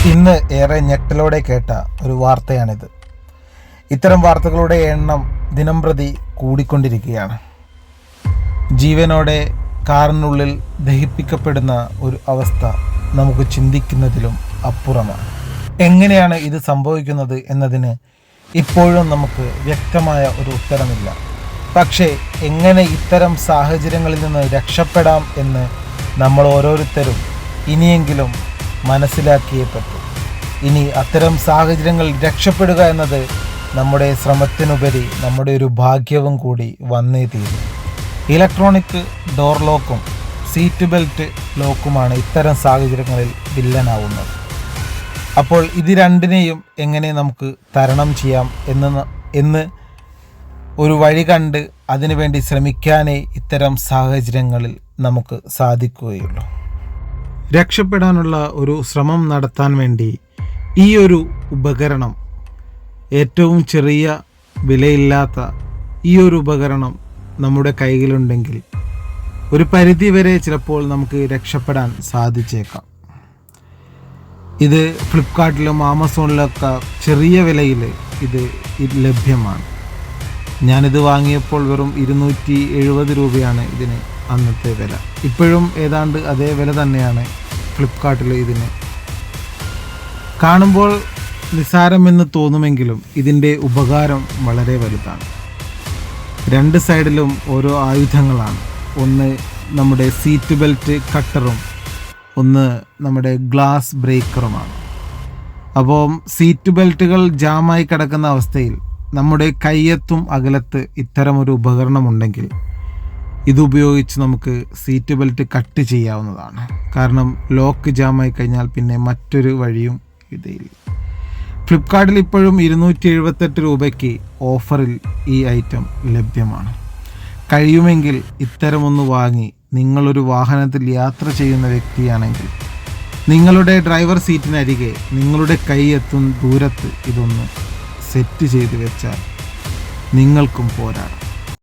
ഇന്ന് ഏറെ ഞെട്ടലോടെ കേട്ട ഒരു വാർത്തയാണിത്. ഇത്തരം വാർത്തകളുടെ എണ്ണം ദിനംപ്രതി കൂടിക്കൊണ്ടിരിക്കുകയാണ്. ജീവനോടെ കാറിനുള്ളിൽ ദഹിപ്പിക്കപ്പെടുന്ന ഒരു അവസ്ഥ നമുക്ക് ചിന്തിക്കുന്നതിലും അപ്പുറമാണ്. എങ്ങനെയാണ് ഇത് സംഭവിക്കുന്നത് എന്നതിന് ഇപ്പോഴും നമുക്ക് വ്യക്തമായ ഒരു ഉത്തരമില്ല. പക്ഷേ എങ്ങനെ ഇത്തരം സാഹചര്യങ്ങളിൽ നിന്ന് രക്ഷപ്പെടാം എന്ന് നമ്മൾ ഓരോരുത്തരും ഇനിയെങ്കിലും മനസ്സിലാക്കിയേ പറ്റൂ. ഇനി അത്തരം സാഹചര്യങ്ങളിൽ രക്ഷപ്പെടുക എന്നത് നമ്മുടെ ശ്രമത്തിനുപരി നമ്മുടെ ഒരു ഭാഗ്യവും കൂടി വന്നേ തീരും. ഇലക്ട്രോണിക് ഡോർ ലോക്കും സീറ്റ് ബെൽറ്റ് ലോക്കുമാണ് ഇത്തരം സാഹചര്യങ്ങളിൽ വില്ലനാവുന്നത്. അപ്പോൾ ഇത് രണ്ടിനെയും എങ്ങനെ നമുക്ക് തരണം ചെയ്യാം എന്ന് ഒരു വഴി കണ്ട് അതിനുവേണ്ടി ശ്രമിക്കാനേ ഇത്തരം സാഹചര്യങ്ങളിൽ നമുക്ക് സാധിക്കുകയുള്ളൂ. രക്ഷപ്പെടാനുള്ള ഒരു ശ്രമം നടത്താൻ വേണ്ടി ഈ ഒരു ഉപകരണം, ഏറ്റവും ചെറിയ വിലയില്ലാത്ത ഈ ഒരു ഉപകരണം നമ്മുടെ കയ്യിലുണ്ടെങ്കിൽ ഒരു പരിധി വരെ ചിലപ്പോൾ നമുക്ക് രക്ഷപ്പെടാൻ സാധിച്ചേക്കാം. ഇത് ഫ്ലിപ്കാർട്ടിലും ആമസോണിലൊക്കെ ചെറിയ വിലയിൽ ഇത് ലഭ്യമാണ്. ഞാനിത് വാങ്ങിയപ്പോൾ വെറും 270 രൂപയാണ് ഇതിന് അന്നത്തെ വില. ഇപ്പോഴും ഏതാണ്ട് അതേ വില തന്നെയാണ് ഫ്ലിപ്കാർട്ടിൽ ഇതിന്. കാണുമ്പോൾ നിസ്സാരമെന്ന് തോന്നുമെങ്കിലും ഇതിൻ്റെ ഉപകാരം വളരെ വലുതാണ്. രണ്ട് സൈഡിലും ഓരോ ആയുധങ്ങളാണ്. ഒന്ന് നമ്മുടെ സീറ്റ് ബെൽറ്റ് കട്ടറും ഒന്ന് നമ്മുടെ ഗ്ലാസ് ബ്രേക്കറുമാണ്. അപ്പോൾ സീറ്റ് ബെൽറ്റുകൾ ജാമായി കിടക്കുന്ന അവസ്ഥയിൽ നമ്മുടെ കയ്യെത്തും അകലത്ത് ഇത്തരമൊരു ഉപകരണമുണ്ടെങ്കിൽ ഇതുപയോഗിച്ച് നമുക്ക് സീറ്റ് ബെൽറ്റ് കട്ട് ചെയ്യാവുന്നതാണ്. കാരണം ലോക്ക് ജാമായി കഴിഞ്ഞാൽ പിന്നെ മറ്റൊരു വഴിയും ഇതില്ല. ഫ്ലിപ്കാർട്ടിൽ ഇപ്പോഴും 278 രൂപയ്ക്ക് ഓഫറിൽ ഈ ഐറ്റം ലഭ്യമാണ്. കഴിയുമെങ്കിൽ ഇത്തരമൊന്ന് വാങ്ങി നിങ്ങളൊരു വാഹനത്തിൽ യാത്ര ചെയ്യുന്ന വ്യക്തിയാണെങ്കിൽ നിങ്ങളുടെ ഡ്രൈവർ സീറ്റിനരികെ നിങ്ങളുടെ കൈ എത്തുന്ന ദൂരത്ത് ഇതൊന്ന് സെറ്റ് ചെയ്ത് വെച്ചാൽ നിങ്ങൾക്കും പോരാടാം.